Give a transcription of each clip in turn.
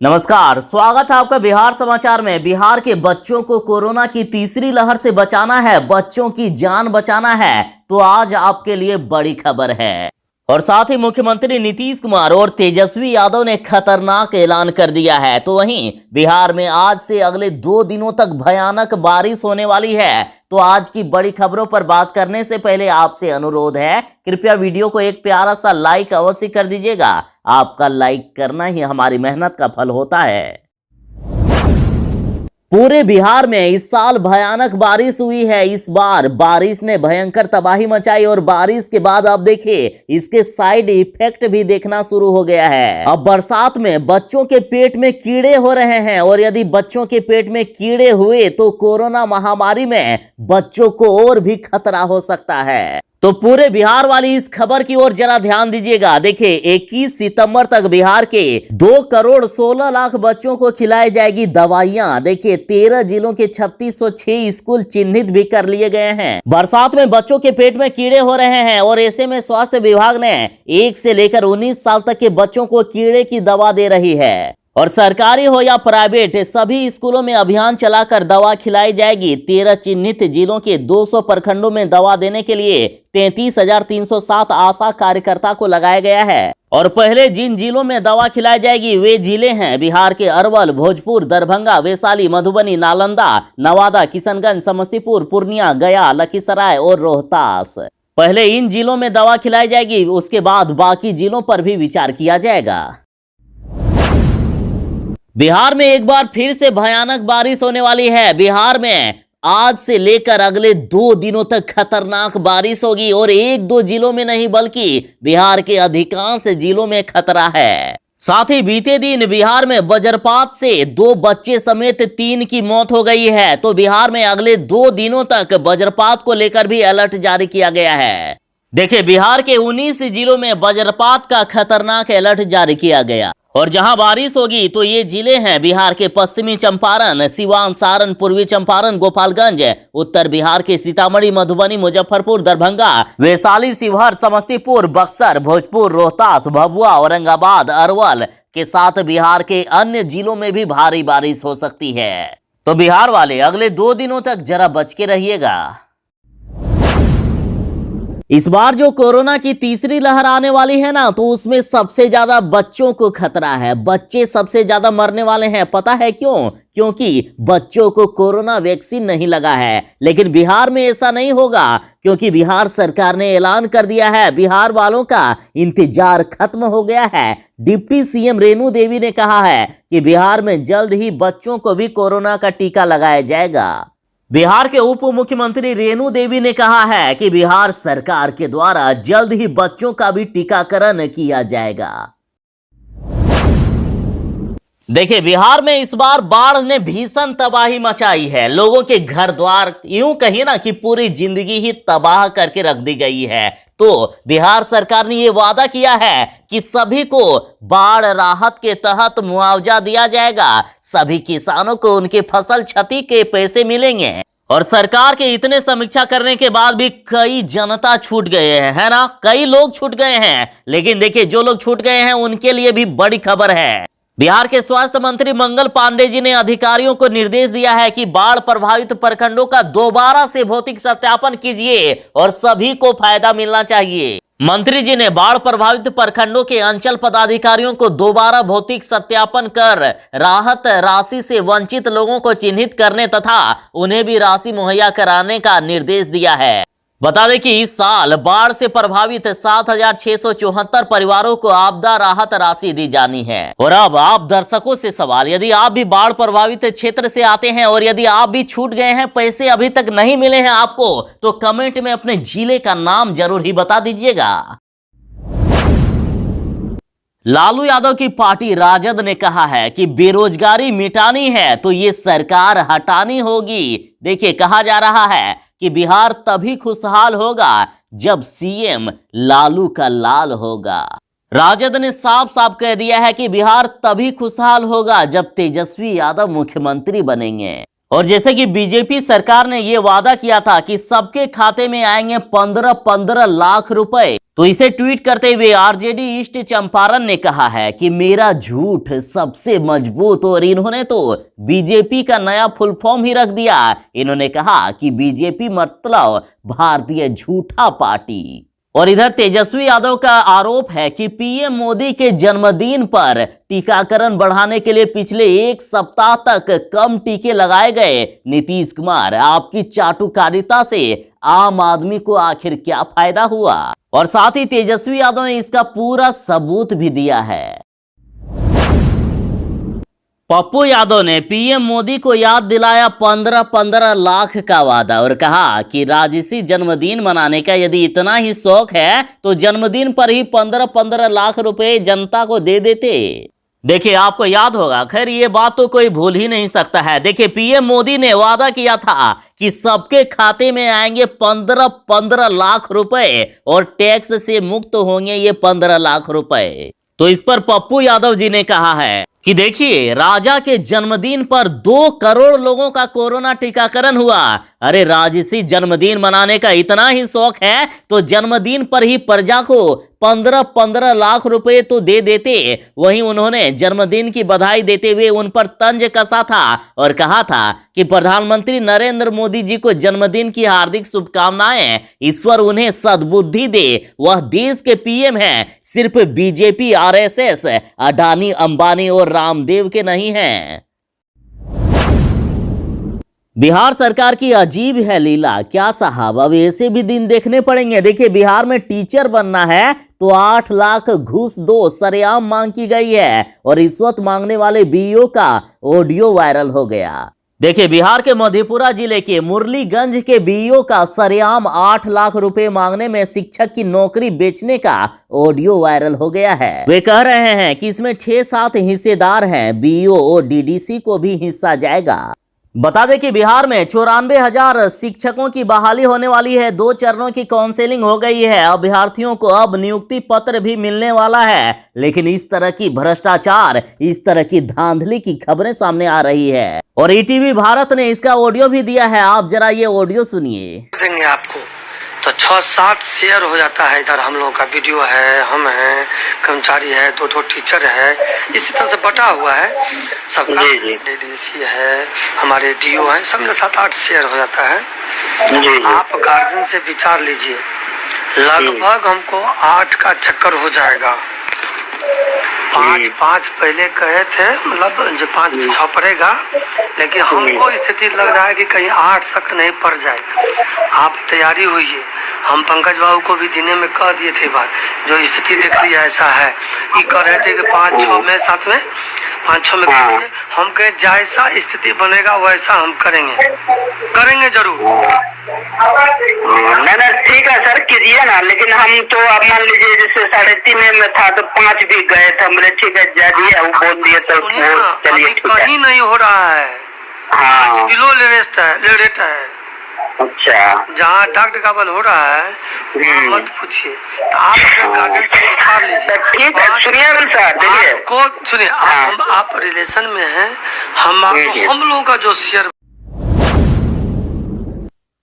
नमस्कार, स्वागत है आपका बिहार समाचार में। बिहार के बच्चों को कोरोना की तीसरी लहर से बचाना है, बच्चों की जान बचाना है, तो आज आपके लिए बड़ी खबर है। और साथ ही मुख्यमंत्री नीतीश कुमार और तेजस्वी यादव ने खतरनाक ऐलान कर दिया है। तो वहीं बिहार में आज से अगले 2 दिनों तक भयानक बारिश होने वाली है। तो आज की बड़ी खबरों पर बात करने से पहले आपसे अनुरोध है, कृपया वीडियो को एक प्यारा सा लाइक अवश्य कर दीजिएगा। आपका लाइक करना ही हमारी मेहनत का फल होता है। पूरे बिहार में इस साल भयानक बारिश हुई है। इस बार बारिश ने भयंकर तबाही मचाई और बारिश के बाद अब देखिए इसके साइड इफेक्ट भी देखना शुरू हो गया है। अब बरसात में बच्चों के पेट में कीड़े हो रहे हैं और यदि बच्चों के पेट में कीड़े हुए तो कोरोना महामारी में बच्चों को और भी खतरा हो सकता है। तो पूरे बिहार वाली इस खबर की ओर जरा ध्यान दीजिएगा। देखिए 21 सितंबर तक बिहार के 2 करोड़ 16 लाख बच्चों को खिलाई जाएगी दवाइयां। देखिए 13 जिलों के 3606 स्कूल चिन्हित भी कर लिए गए हैं। बरसात में बच्चों के पेट में कीड़े हो रहे हैं और ऐसे में स्वास्थ्य विभाग ने 1 से लेकर 19 साल तक के बच्चों को कीड़े की दवा दे रही है। और सरकारी हो या प्राइवेट सभी स्कूलों में अभियान चलाकर दवा खिलाई जाएगी। 13 चिन्हित जिलों के 200 प्रखंडों में दवा देने के लिए 33,307 आशा कार्यकर्ता को लगाया गया है। और पहले जिन जिलों में दवा खिलाई जाएगी वे जिले हैं बिहार के अरवल, भोजपुर, दरभंगा, वैशाली, मधुबनी, नालंदा, नवादा, किशनगंज, समस्तीपुर, पूर्णिया, गया, लखीसराय और रोहतास। पहले इन जिलों में दवा खिलाई जाएगी, उसके बाद बाकी जिलों पर भी विचार किया जाएगा। बिहार में एक बार फिर से भयानक बारिश होने वाली है। बिहार में आज से लेकर अगले 2 दिनों तक खतरनाक बारिश होगी और 1-2 जिलों में नहीं बल्कि बिहार के अधिकांश जिलों में खतरा है। साथ ही बीते दिन बिहार में वज्रपात से 2 बच्चे समेत 3 की मौत हो गई है। तो बिहार में अगले 2 दिनों तक वज्रपात को लेकर भी अलर्ट जारी किया गया है। देखिए बिहार के 19 जिलों में वज्रपात का खतरनाक अलर्ट जारी किया गया और जहां बारिश होगी तो ये जिले हैं बिहार के पश्चिमी चंपारण, सिवान, सारण, पूर्वी चंपारण, गोपालगंज, उत्तर बिहार के सीतामढ़ी, मधुबनी, मुजफ्फरपुर, दरभंगा, वैशाली, शिवहर, समस्तीपुर, बक्सर, भोजपुर, रोहतास, भभुआ, औरंगाबाद, अरवल के साथ बिहार के अन्य जिलों में भी भारी बारिश हो सकती है। तो बिहार वाले अगले 2 दिनों तक जरा बच के रहिएगा। इस बार जो कोरोना की तीसरी लहर आने वाली है ना, तो उसमें सबसे ज्यादा बच्चों को खतरा है। बच्चे सबसे ज्यादा मरने वाले हैं। पता है क्यों? क्योंकि बच्चों को कोरोना वैक्सीन नहीं लगा है। लेकिन बिहार में ऐसा नहीं होगा क्योंकि बिहार सरकार ने ऐलान कर दिया है, बिहार वालों का इंतजार खत्म हो गया है। डिप्टी सीएम रेणु देवी ने कहा है कि बिहार में जल्द ही बच्चों को भी कोरोना का टीका लगाया जाएगा। बिहार के उप मुख्यमंत्री रेणु देवी ने कहा है कि बिहार सरकार के द्वारा जल्द ही बच्चों का भी टीकाकरण किया जाएगा। देखिए बिहार में इस बार बाढ़ ने भीषण तबाही मचाई है। लोगों के घर द्वार यूं कहिए ना कि पूरी जिंदगी ही तबाह करके रख दी गई है। तो बिहार सरकार ने यह वादा किया है कि सभी को बाढ़ राहत के तहत मुआवजा दिया जाएगा। सभी किसानों को उनके फसल क्षति के पैसे मिलेंगे। और सरकार के इतने समीक्षा करने के बाद भी कई जनता छूट गए हैं, है ना? कई लोग छूट गए हैं। लेकिन देखिए जो लोग छूट गए हैं उनके लिए भी बड़ी खबर है। बिहार के स्वास्थ्य मंत्री मंगल पांडे जी ने अधिकारियों को निर्देश दिया है कि बाढ़ प्रभावित प्रखंडों का दोबारा से भौतिक सत्यापन कीजिए और सभी को फायदा मिलना चाहिए। मंत्री जी ने बाढ़ प्रभावित प्रखंडों के अंचल पदाधिकारियों को दोबारा भौतिक सत्यापन कर राहत राशि से वंचित लोगों को चिन्हित करने तथा उन्हें भी राशि मुहैया कराने का निर्देश दिया है। बता दें कि इस साल बाढ़ से प्रभावित 7,674 परिवारों को आपदा राहत राशि दी जानी है। और अब आप दर्शकों से सवाल, यदि आप भी बाढ़ प्रभावित क्षेत्र से आते हैं और यदि आप भी छूट गए हैं, पैसे अभी तक नहीं मिले हैं आपको, तो कमेंट में अपने जिले का नाम जरूर ही बता दीजिएगा। लालू यादव की पार्टी राजद ने कहा है कि बेरोजगारी मिटानी है तो ये सरकार हटानी होगी। देखिए कहा जा रहा है कि बिहार तभी खुशहाल होगा जब सीएम लालू का लाल होगा। राजद ने साफ साफ कह दिया है कि बिहार तभी खुशहाल होगा जब तेजस्वी यादव मुख्यमंत्री बनेंगे। और जैसे कि बीजेपी सरकार ने ये वादा किया था कि सबके खाते में आएंगे 15-15 लाख रुपए, तो इसे ट्वीट करते हुए आरजेडी ईस्ट चंपारण ने कहा है कि मेरा झूठ सबसे मजबूत, और इन्होंने तो बीजेपी का नया फुल फॉर्म ही रख दिया। इन्होंने कहा कि बीजेपी मतलब भारतीय झूठा पार्टी। और इधर तेजस्वी यादव का आरोप है कि पीएम मोदी के जन्मदिन पर टीकाकरण बढ़ाने के लिए पिछले एक सप्ताह तक कम टीके लगाए गए। नीतीश कुमार, आपकी चाटुकारिता से आम आदमी को आखिर क्या फायदा हुआ? और साथ ही तेजस्वी यादव ने इसका पूरा सबूत भी दिया है। पप्पू यादव ने पीएम मोदी को याद दिलाया 15-15 लाख का वादा और कहा कि राजसी जन्मदिन मनाने का यदि इतना ही शौक है तो जन्मदिन पर ही 15-15 लाख रुपए जनता को दे देते। देखिए, आपको याद होगा, खैर ये बात तो कोई भूल ही नहीं सकता है। देखिए, पीएम मोदी ने वादा किया था कि सबके खाते में आएंगे 15-15 लाख रुपए और टैक्स से मुक्त होंगे ये 15 लाख रुपए। तो इस पर पप्पू यादव जी ने कहा है कि देखिए, राजा के जन्मदिन पर 2 करोड़ लोगों का कोरोना टीकाकरण हुआ। अरे, राजसी जन्मदिन मनाने का इतना ही शौक है तो जन्मदिन पर ही प्रजा को 15-15 लाख रुपए तो दे देते। वहीं उन्होंने जन्मदिन की बधाई देते हुए उन पर तंज कसा था और कहा था कि प्रधानमंत्री नरेंद्र मोदी जी को जन्मदिन की हार्दिक शुभकामनाएं, ईश्वर उन्हें सद्बुद्धि दे, वह देश के पीएम हैं, सिर्फ बीजेपी, आरएसएस, अडानी, अंबानी और रामदेव के नहीं हैं। बिहार सरकार की अजीब है लीला। क्या साहब, अब ऐसे भी दिन देखने पड़ेंगे? देखिए, बिहार में टीचर बनना है तो 8 लाख घूस दो, सरेआम मांग की गई है और रिश्वत मांगने वाले बीईओ का ऑडियो वायरल हो गया। देखिए, बिहार के मधेपुरा जिले के मुरलीगंज के बीईओ का सरेआम 8 लाख रुपए मांगने में शिक्षक की नौकरी बेचने का ऑडियो वायरल हो गया है। वे कह रहे हैं कि इसमें 6-7 हिस्सेदार हैं, बीईओ और डीडीसी को भी हिस्सा जाएगा। बता दें कि बिहार में 94,000 शिक्षकों की बहाली होने वाली है। 2 चरणों की काउंसलिंग हो गई है। अभ्यर्थियों को अब नियुक्ति पत्र भी मिलने वाला है। लेकिन इस तरह की भ्रष्टाचार, इस तरह की धांधली की खबरें सामने आ रही है और ईटीवी भारत ने इसका ऑडियो भी दिया है। आप जरा ये ऑडियो सुनिए। देंगे आपको तो 6-7 शेयर हो जाता है। इधर हम लोगों का वीडियो है, हम हैं, कर्मचारी है, 2 टीचर है, इसी तरह से बटा हुआ है सबका। डीडीसी है, हमारे डीओ है, सब में 7-8 शेयर हो जाता है। आप गार्जियन से विचार लीजिए, लगभग हमको 8 का चक्कर हो जाएगा। 5 पहले कहे थे, मतलब जो 5 बिछा पड़ेगा, लेकिन हमको स्थिति लग रहा है कि कहीं 8 तक नहीं पड़ जाए। आप तैयारी हुई है। हम पंकज बाबू को भी दिने में कह दिए थे बात, जो स्थिति दिख रही है ऐसा है। ये कह रहे थे कि 5-6 में, 7 में, 5-6 में करेंगे। हम कहे जैसा स्थिति बनेगा वैसा हम करेंगे जरूर। नहीं, ठीक है सर, कीजिए ना। लेकिन हम तो अब मान लीजिए जैसे 3.5 में था तो 5 भी गए थे, हमने ठीक है जा दिया, वो बोल दिए तो चलिए कहीं नहीं हो रहा है। हाँ, किलो रेट है। अच्छा, जहाँ डबल हो रहा है मत पूछिए। आप गार्जियन से दिखा लीजिए। ठीक है, सुनिए सर, देखिए को सुनिए, आप रिलेशन में हैं, हम लोगों का जो शेयर।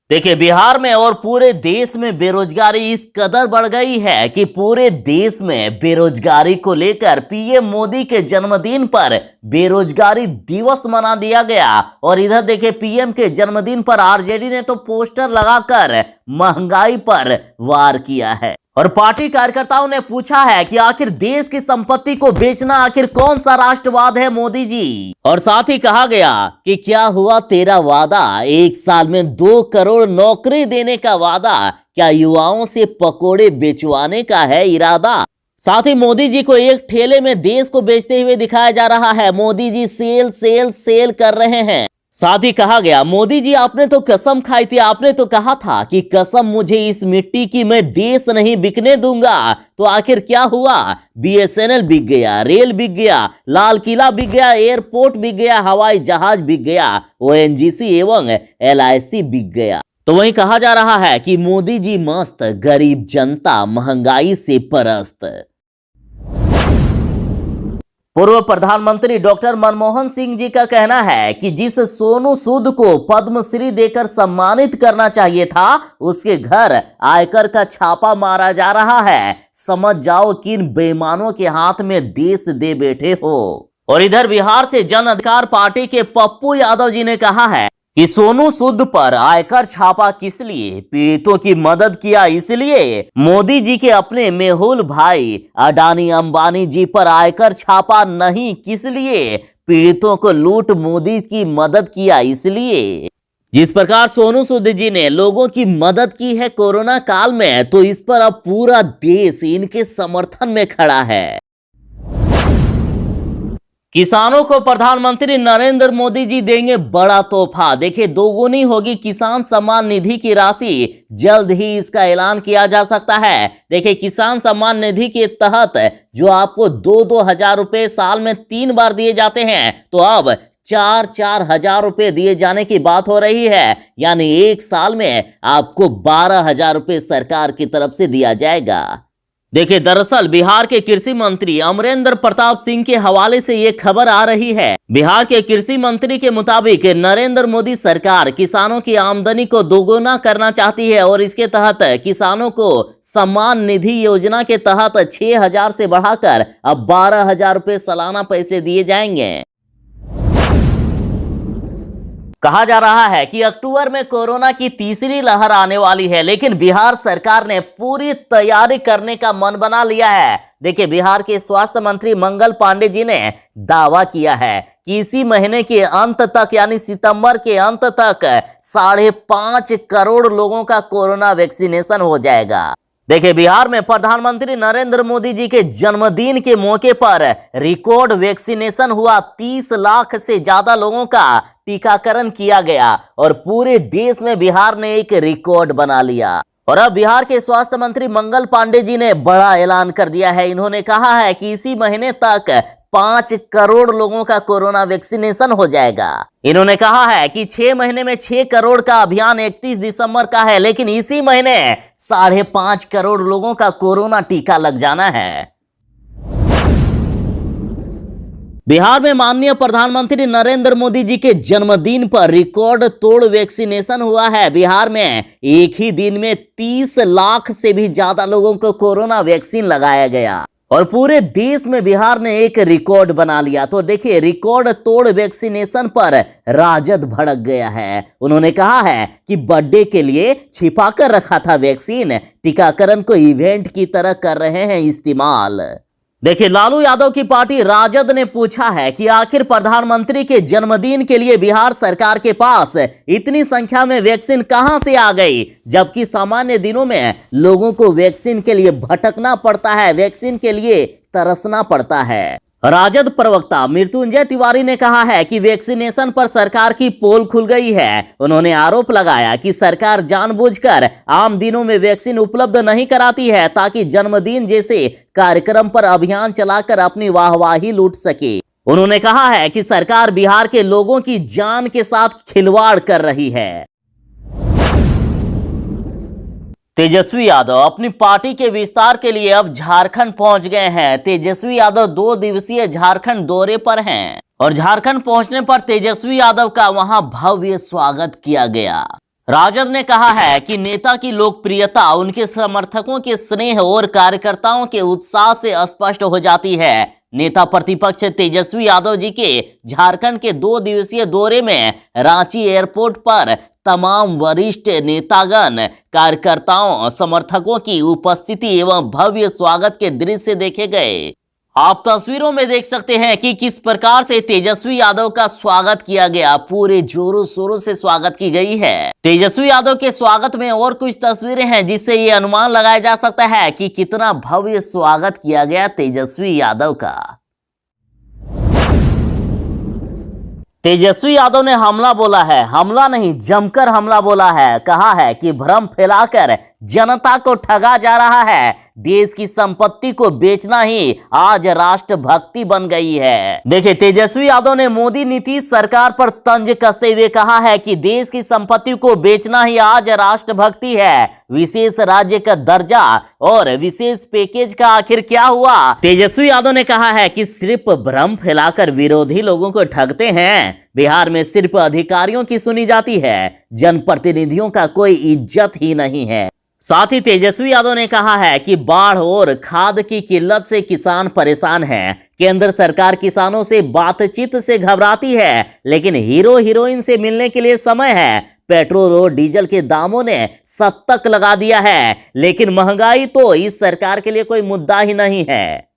देखिए, बिहार में और पूरे देश में बेरोजगारी इस कदर बढ़ गई है कि पूरे देश में बेरोजगारी को लेकर पीएम मोदी के जन्मदिन पर बेरोजगारी दिवस मना दिया गया। और इधर देखिए, पीएम के जन्मदिन पर आरजेडी ने तो पोस्टर लगाकर महंगाई पर वार किया है और पार्टी कार्यकर्ताओं ने पूछा है कि आखिर देश की संपत्ति को बेचना आखिर कौन सा राष्ट्रवाद है मोदी जी। और साथ ही कहा गया कि क्या हुआ तेरा वादा, 1 साल में 2 करोड़ नौकरी देने का वादा, क्या युवाओं से पकोड़े बेचवाने का है इरादा? साथ ही मोदी जी को एक ठेले में देश को बेचते हुए दिखाया जा रहा है। Modi ji cell cell cell कर रहे हैं। साथ ही कहा गया, मोदी जी आपने तो कसम खाई थी, आपने तो कहा था कि कसम मुझे इस मिट्टी की, मैं देश नहीं बिकने दूंगा। तो आखिर क्या हुआ? बीएसएनएल बिक गया, रेल बिक गया, लाल किला बिक गया, एयरपोर्ट बिक गया, हवाई जहाज बिक गया, ओएनजीसी एवं एलआईसी बिक गया। तो वहीं कहा जा रहा है कि मोदी जी मस्त, गरीब जनता महंगाई से परस्त। पूर्व प्रधानमंत्री डॉक्टर मनमोहन सिंह जी का कहना है कि जिस सोनू सूद को पद्मश्री देकर सम्मानित करना चाहिए था, उसके घर आयकर का छापा मारा जा रहा है। समझ जाओ किन बेईमानों के हाथ में देश दे बैठे हो। और इधर बिहार से जन अधिकार पार्टी के पप्पू यादव जी ने कहा है कि सोनू सूद पर आयकर छापा किस लिए? पीड़ितों की मदद किया इसलिए। मोदी जी के अपने मेहुल भाई अडानी अंबानी जी पर आयकर छापा नहीं, किस लिए? पीड़ितों को लूट मोदी की मदद किया इसलिए। जिस प्रकार सोनू सूद जी ने लोगों की मदद की है कोरोना काल में, तो इस पर अब पूरा देश इनके समर्थन में खड़ा है। किसानों को प्रधानमंत्री नरेंद्र मोदी जी देंगे बड़ा तोहफा। देखिए, दोगुनी होगी किसान सम्मान निधि की राशि। जल्द ही इसका ऐलान किया जा सकता है। देखिए, किसान सम्मान निधि के तहत जो आपको 2-2 हजार रुपए साल में 3 बार दिए जाते हैं, तो अब 4-4 हजार रुपए दिए जाने की बात हो रही है। यानी एक साल में आपको 12 हजार रुपए सरकार की तरफ से दिया जाएगा। देखिए, दरअसल बिहार के कृषि मंत्री अमरेंद्र प्रताप सिंह के हवाले से ये खबर आ रही है। बिहार के कृषि मंत्री के मुताबिक नरेंद्र मोदी सरकार किसानों की आमदनी को दोगुना करना चाहती है और इसके तहत किसानों को सम्मान निधि योजना के तहत 6 हजार से बढ़ाकर अब 12 हजार रुपए सालाना पैसे दिए जाएंगे। कहा जा रहा है कि अक्टूबर में कोरोना की तीसरी लहर आने वाली है, लेकिन बिहार सरकार ने पूरी तैयारी करने का मन बना लिया है। देखिए, बिहार के स्वास्थ्य मंत्री मंगल पांडे जी ने दावा किया है कि इसी महीने के अंत तक, यानी सितंबर के अंत तक 5.5 करोड़ लोगों का कोरोना वैक्सीनेशन हो जाएगा। देखिए, बिहार में प्रधानमंत्री नरेंद्र मोदी जी के जन्मदिन के मौके पर रिकॉर्ड वैक्सीनेशन हुआ। 30 लाख से ज्यादा लोगों का टीकाकरण किया गया और पूरे देश में बिहार ने एक रिकॉर्ड बना लिया। और अब बिहार के स्वास्थ्य मंत्री मंगल पांडे जी ने बड़ा ऐलान कर दिया है। इन्होंने कहा है कि इसी महीने तक 5 करोड़ लोगों का कोरोना वैक्सीनेशन हो जाएगा। इन्होंने कहा है कि 6 महीने में 6 करोड़ का अभियान 31 दिसंबर का है, लेकिन इसी महीने 5.5 करोड़ लोगों का कोरोना टीका लग जाना है। बिहार में माननीय प्रधानमंत्री नरेंद्र मोदी जी के जन्मदिन पर रिकॉर्ड तोड़ वैक्सीनेशन हुआ है। बिहार में एक ही दिन में 30 लाख से भी ज्यादा लोगों को कोरोना वैक्सीन लगाया गया और पूरे देश में बिहार ने एक रिकॉर्ड बना लिया। तो देखिए, रिकॉर्ड तोड़ वैक्सीनेशन पर राजद भड़क गया है। उन्होंने कहा है कि बर्थडे के लिए छिपा कर रखा था वैक्सीन, टीकाकरण को इवेंट की तरह कर रहे हैं इस्तेमाल। देखिए, लालू यादव की पार्टी राजद ने पूछा है कि आखिर प्रधानमंत्री के जन्मदिन के लिए बिहार सरकार के पास इतनी संख्या में वैक्सीन कहां से आ गई, जबकि सामान्य दिनों में लोगों को वैक्सीन के लिए भटकना पड़ता है, वैक्सीन के लिए तरसना पड़ता है। राजद प्रवक्ता मृत्युंजय तिवारी ने कहा है कि वैक्सीनेशन पर सरकार की पोल खुल गई है। उन्होंने आरोप लगाया कि सरकार जानबूझकर आम दिनों में वैक्सीन उपलब्ध नहीं कराती है ताकि जन्मदिन जैसे कार्यक्रम पर अभियान चलाकर अपनी वाहवाही लूट सके। उन्होंने कहा है कि सरकार बिहार के लोगों की जान के साथ खिलवाड़ कर रही है। तेजस्वी यादव अपनी पार्टी के विस्तार के लिए अब झारखंड पहुंच गए हैं। तेजस्वी यादव 2 दिवसीय झारखंड दौरे पर हैं और झारखंड पहुंचने पर तेजस्वी यादव का वहां भव्य स्वागत किया गया। राजद ने कहा है कि नेता की लोकप्रियता उनके समर्थकों के स्नेह और कार्यकर्ताओं के उत्साह से स्पष्ट हो जाती है। नेता प्रतिपक्ष तेजस्वी यादव जी के झारखंड के 2 दिवसीय दौरे में रांची एयरपोर्ट पर तमाम वरिष्ठ नेतागण, कार्यकर्ताओं, समर्थकों की उपस्थिति एवं भव्य स्वागत के दृश्य देखे गए। आप तस्वीरों में देख सकते हैं कि किस प्रकार से तेजस्वी यादव का स्वागत किया गया। पूरे जोरों शोरों से स्वागत की गई है। तेजस्वी यादव के स्वागत में और कुछ तस्वीरें हैं जिससे ये अनुमान लगाया जा सकता है कि कितना भव्य स्वागत किया गया तेजस्वी यादव का। तेजस्वी यादव ने हमला बोला है, हमला नहीं जमकर हमला बोला है। कहा है कि भ्रम फैलाकर जनता को ठगा जा रहा है। देश की संपत्ति को बेचना ही आज राष्ट्रभक्ति बन गई है। देखिए, तेजस्वी यादव ने मोदी नीतीश सरकार पर तंज कसते हुए कहा है कि देश की संपत्ति को बेचना ही आज राष्ट्रभक्ति है। विशेष राज्य का दर्जा और विशेष पैकेज का आखिर क्या हुआ? तेजस्वी यादव ने कहा है कि सिर्फ भ्रम फैलाकर विरोधी लोगों को ठगते हैं। बिहार में सिर्फ अधिकारियों की सुनी जाती है, जनप्रतिनिधियों का कोई इज्जत ही नहीं है। साथ ही तेजस्वी यादव ने कहा है कि बाढ़ और खाद की किल्लत से किसान परेशान हैं। केंद्र सरकार किसानों से बातचीत से घबराती है, लेकिन हीरो हीरोइन से मिलने के लिए समय है। पेट्रोल और डीजल के दामों ने शतक लगा दिया है, लेकिन महंगाई तो इस सरकार के लिए कोई मुद्दा ही नहीं है।